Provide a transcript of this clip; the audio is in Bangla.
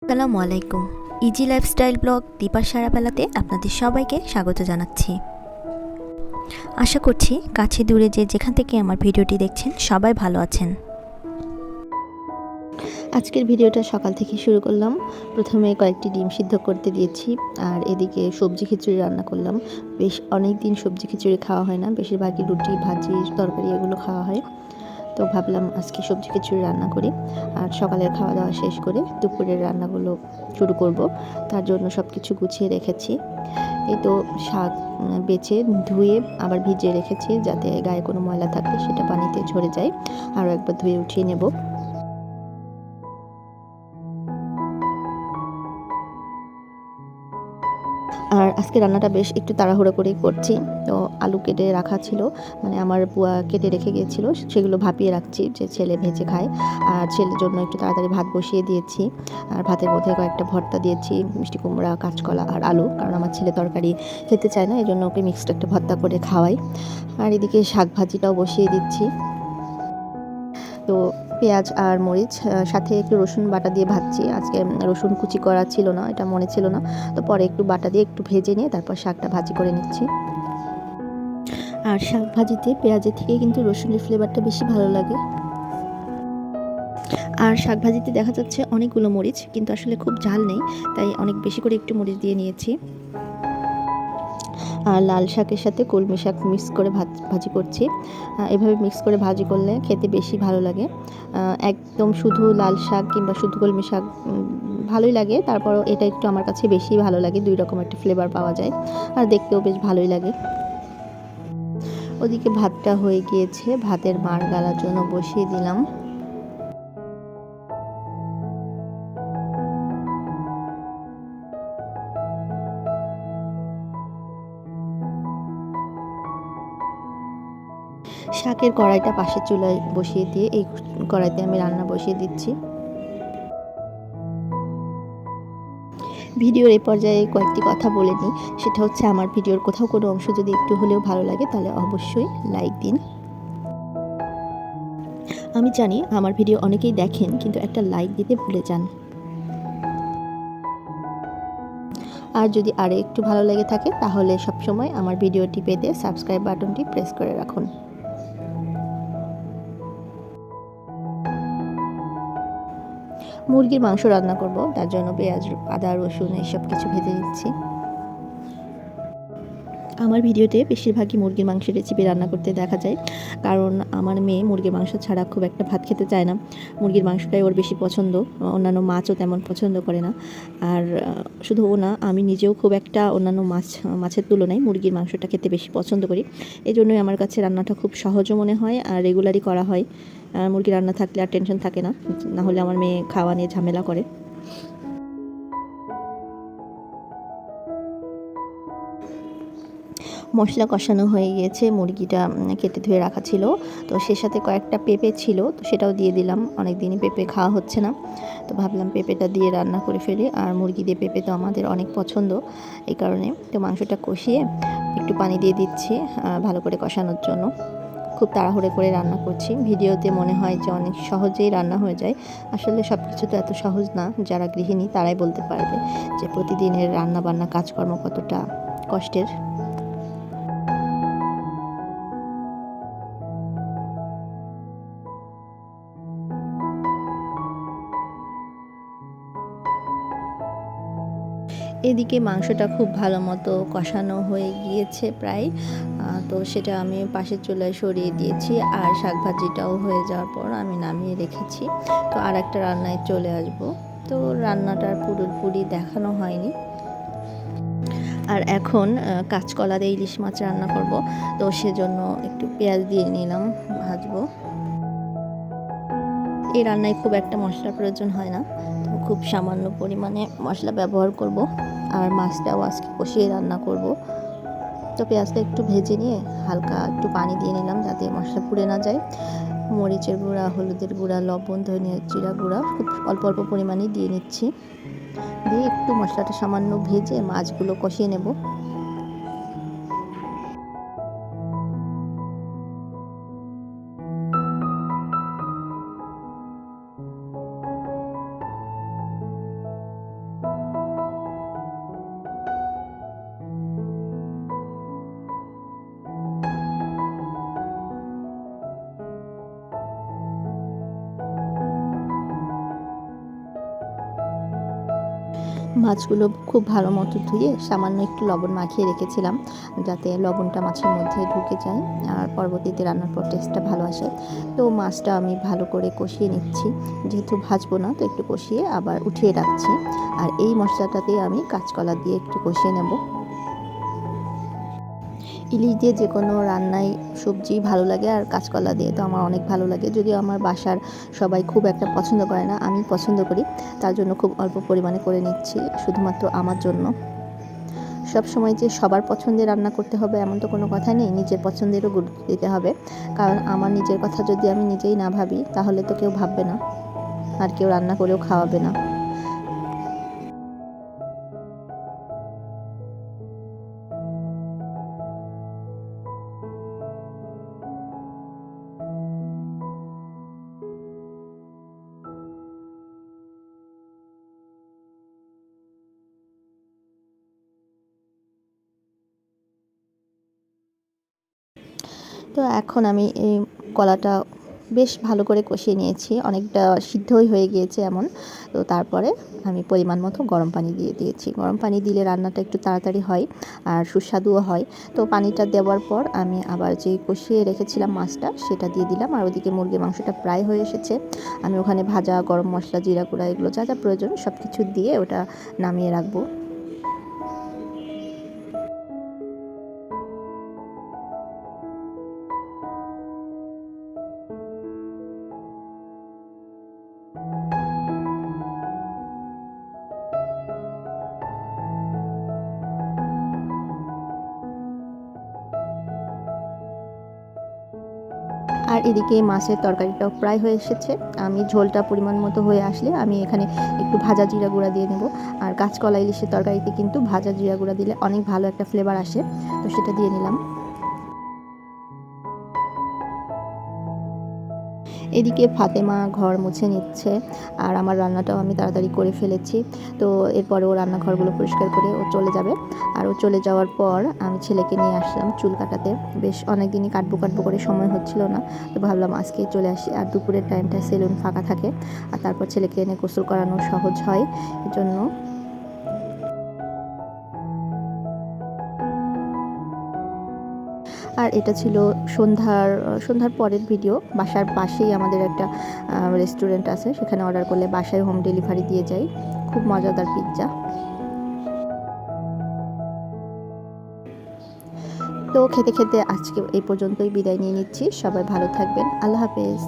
আসসালামু আলাইকুম। ইজি লাইফস্টাইল ব্লগ দীপার সারাবেলাতে আপনাদের সবাইকে স্বাগত জানাচ্ছি। আশা করছি কাছে দূরে যেখান থেকে আমার ভিডিওটি দেখছেন সবাই ভালো আছেন। আজকের ভিডিওটা সকাল থেকে শুরু করলাম। প্রথমে কয়েকটি ডিম সিদ্ধ করতে দিয়েছি, আর এদিকে সবজি খিচুড়ি রান্না করলাম। বেশ অনেক দিন সবজি খিচুড়ি খাওয়া হয় না, বেশিরভাগই রুটি ভাজি তরকারি এগুলো খাওয়া হয়। তো ভাবলাম আজকে সবজি খিচুড়ি রান্না করি, আর সকালের খাওয়া দাওয়া শেষ করে দুপুরের রান্নাগুলো শুরু করব। তার জন্য সব কিছু গুছিয়ে রেখেছি। এই তো শাক বেছে ধুয়ে আবার ভিজিয়ে রেখেছি, যাতে গায়ে কোনো ময়লা থাকলে সেটা পানিতে ঝরে যায়। আরও একবার ধুয়ে উঠিয়ে নেব। আর আজকে রান্নাটা বেশ একটু তাড়াহুড়ো করেই করছি। তো আলু কেটে রাখা ছিল, মানে আমার বুয়া কেটে রেখে গিয়েছিল, সেগুলো ভাপিয়ে রাখছি যে ছেলে ভেজে খায়। আর ছেলের জন্য একটু তাড়াতাড়ি ভাত বসিয়ে দিয়েছি। আর ভাতের মধ্যে কয়েকটা ভর্তা দিয়েছি, মিষ্টি কুমড়া, কাঁচকলা আর আলু, কারণ আমার ছেলে তরকারি খেতে চায় না, এই জন্য ওকে মিক্সড একটা ভর্তা করে খাওয়াই। আর এদিকে শাক ভাজিটাও বসিয়ে দিচ্ছি। তো পেঁয়াজ আর মরিচ সাথে একটু রসুন বাটা দিয়ে ভাজছি। আজকে রসুন কুচি করা ছিল না, এটা মনে ছিল না, তো পরে একটু বাটা দিয়ে একটু ভেজে নিয়ে তারপর শাকটা ভাজি করে নিচ্ছি। আর শাক ভাজিতে পেঁয়াজের থেকে কিন্তু রসুনের ফ্লেভারটা বেশি ভালো লাগে। আর শাক ভাজিতে দেখা যাচ্ছে অনেকগুলো মরিচ, কিন্তু আসলে খুব ঝাল নেই, তাই অনেক বেশি করে একটু মরিচ দিয়ে নিয়েছি। আর লাল শাকের সাথে কলমি শাক মিক্স করে ভাজি করছি। এভাবে মিক্স করে ভাজি করলে খেতে বেশি ভালো লাগে। একদম শুধু লাল শাক কিংবা শুধু কলমি শাক ভালোই লাগে, তারপরও এটা একটু আমার কাছে বেশি ভালো লাগে, দুই রকম একটা ফ্লেভার পাওয়া যায়, আর দেখতেও বেশ ভালোই লাগে। ওদিকে ভাতটা হয়ে গিয়েছে, ভাতের মাড় গালার জন্য বসিয়ে দিলাম। শাকের কড়াইটা পাশের চুলায় বসিয়ে দিয়ে এই কড়াইতে আমি রান্না বসিয়ে দিচ্ছি। ভিডিওর এই পর্যায়ে কয়েকটি কথা বলে নিই, সেটা হচ্ছে আমার ভিডিওর কোথাও কোনো অংশ যদি একটু হলেও ভালো লাগে তাহলে অবশ্যই লাইক দিন। আমি জানি আমার ভিডিও অনেকেই দেখেন, কিন্তু একটা লাইক দিতে ভুলে যান। আর যদি আরও একটু ভালো লেগে থাকে তাহলে সবসময় আমার ভিডিওটি পেতে সাবস্ক্রাইব বাটনটি প্রেস করে রাখুন। মুরগির মাংস রান্না করব, তার জন্য পেঁয়াজ, আদা, রসুন এসব কিছু ভেজে নিচ্ছি। আমার ভিডিওতে বেশিরভাগই মুরগির মাংসের রেসিপি রান্না করতে দেখা যায়, কারণ আমার মেয়ে মুরগির মাংস ছাড়া খুব একটা ভাত খেতে চায় না। মুরগির মাংসটাই ওর বেশি পছন্দ, অন্যান্য মাছও তেমন পছন্দ করে না। আর শুধু ও না, আমি নিজেও খুব একটা অন্যান্য মাছের তুলনায় মুরগির মাংসটা খেতে বেশি পছন্দ করি। এই জন্যই আমার কাছে রান্নাটা খুব সহজও মনে হয়, আর রেগুলারই করা হয়। মুরগি রান্না থাকলে আর টেনশন থাকে না, নাহলে আমার মেয়ে খাওয়া নিয়ে ঝামেলা করে। মশলা কষানো হয়ে গিয়েছে, মুরগিটা কেটে ধুয়ে রাখা ছিল, তো সে সাথে কয়েকটা পেঁপে ছিল, তো সেটাও দিয়ে দিলাম। অনেক দিনই পেঁপে খাওয়া হচ্ছে না, তো ভাবলাম পেঁপেটা দিয়ে রান্না করে ফেলি। আর মুরগি দিয়ে পেঁপে তো আমাদের অনেক পছন্দ, এই কারণে তো মাংসটা কষিয়ে একটু পানি দিয়ে দিচ্ছি ভালো করে কষানোর জন্য। খুব তাড়াহুড়ো করে রান্না করছি, ভিডিওতে মনে হয় যে অনেক সহজেই রান্না হয়ে যায়, আসলে সব কিছু তো এত সহজ না। যারা গৃহিণী তারাই বলতে পারবে যে প্রতিদিনের রান্না বান্না কাজকর্ম কতটা কষ্টের। এদিকে মাংসটা খুব ভালো মতো কষানো হয়ে গিয়েছে প্রায়, তো সেটা আমি পাশের চুলায় সরিয়ে দিয়েছি। আর শাক ভাজিটাও হয়ে যাওয়ার পর আমি নামিয়ে রেখেছি, তো আর একটা রান্নায় চলে আসব। তো রান্নাটার পুরোপুরি দেখানো হয়নি। আর এখন কাঁচকলা দিয়ে ইলিশ মাছ রান্না করব, তো সেজন্য একটু পেঁয়াজ দিয়ে নিলাম, ভাজবো। এই রান্নায় খুব একটা মশলার প্রয়োজন হয় না, তো খুব সামান্য পরিমাণে মশলা ব্যবহার করব। আর মাছটাও আজকে কষিয়ে রান্না করব। তো পেঁয়াজটা একটু ভেজে নিয়ে হালকা একটু পানি দিয়ে নিলাম, যাতে মশলা পুড়ে না যায়। মরিচের গুঁড়া, হলুদের গুঁড়া, লবণ, ধনিয়া জিরা গুঁড়া খুব অল্প অল্প পরিমাণেই দিয়ে নিচ্ছি। দিয়ে একটু মশলাটা সামান্য ভেজে মাছগুলো কষিয়ে নেব। মাছগুলো খুব ভালো মতো ধুয়ে সামান্য একটু লবণ মাখিয়ে রেখেছিলাম, যাতে লবণটা মাছের মধ্যে ঢুকে যায় আর পরবর্তীতে রান্নার পর টেস্টটা ভালো আসে। তো মাছটা আমি ভালো করে কষিয়ে নিচ্ছি, যেহেতু ভাজবো না তো একটু কষিয়ে আবার উঠিয়ে রাখছি। আর এই মশলাটাতে আমি কাঁচকলা দিয়ে একটু কষিয়ে নেব। ইলিশ দিয়ে যে কোনো রান্নায় সবজি ভালো লাগে, আর কাঁচকলা দিয়ে তো আমার অনেক ভালো লাগে। যদিও আমার বাসার সবাই খুব একটা পছন্দ করে না, আমি পছন্দ করি, তার জন্য খুব অল্প পরিমাণে করে নিচ্ছি শুধুমাত্র আমার জন্য। সব সময় যে সবার পছন্দের রান্না করতে হবে এমন তো কোনো কথা নেই, নিজের পছন্দেরও গুরুত্ব দিতে হবে। কারণ আমার নিজের কথা যদি আমি নিজেই না ভাবি তাহলে তো কেউ ভাববে না, আর কেউ রান্না করেও খাওয়াবে না। তো এখন আমি এই কলাটা বেশ ভালো করে কষিয়ে নিয়েছি, অনেকটা সিদ্ধই হয়ে গিয়েছে এমন। তো তারপরে আমি পরিমাণ মতো গরম পানি দিয়ে দিয়েছি। গরম পানি দিলে রান্নাটা একটু তাড়াতাড়ি হয় আর সুস্বাদুও হয়। তো পানিটা দেওয়ার পর আমি আবার যে কষিয়ে রেখেছিলাম মাছটা সেটা দিয়ে দিলাম, আর ওদিকে মুরগির মাংসটা প্রায় হয়ে এসেছে। আমি ওখানে ভাজা গরম মশলা, জিরা গুঁড়া, এগুলো যা যা প্রয়োজন সব কিছু দিয়ে ওটা নামিয়ে রাখবো। আর এদিকে মাছের তরকারিটাও প্রায় হয়ে এসেছে। আমি ঝোলটা পরিমাণ মতো হয়ে আসলে আমি এখানে একটু ভাজা জিরা গুঁড়া দিয়ে নেব। আর কাঁচকলা ইলিশের তরকারিতে কিন্তু ভাজা জিরা গুঁড়া দিলে অনেক ভালো একটা ফ্লেভার আসে, তো সেটা দিয়ে নিলাম। এদিকে ফাতেমা ঘর মুছে নিচ্ছে, আর আমার রান্নাটাও আমি তাড়াতাড়ি করে ফেলেছি। তো এরপরে ও রান্নাঘরগুলো পরিষ্কার করে ও চলে যাবে। আর ও চলে যাওয়ার পর আমি ছেলেকে নিয়ে আসলাম চুল কাটাতে। বেশ অনেক দিনই কাটবো কাটবো করে সময় হচ্ছিল না, তো ভাবলাম আজকেই চলে আসি। আর দুপুরের টাইমটা সেলুন ফাঁকা থাকে, আর তারপর ছেলেকে এনে গোসল করানো সহজ হয় এজন্য। আর এটা ছিল সন্ধ্যার পরের ভিডিও। বাসার পাশেই আমাদের একটা রেস্টুরেন্ট আছে, সেখানে অর্ডার করলে বাসায় হোম ডেলিভারি দিয়ে যায়। খুব মজাদার পিৎজা। তো খেতে খেতে আজকে এই পর্যন্তই বিদায় নিয়ে নিচ্ছি। সবাই ভালো থাকবেন। আল্লাহ হাফেজ।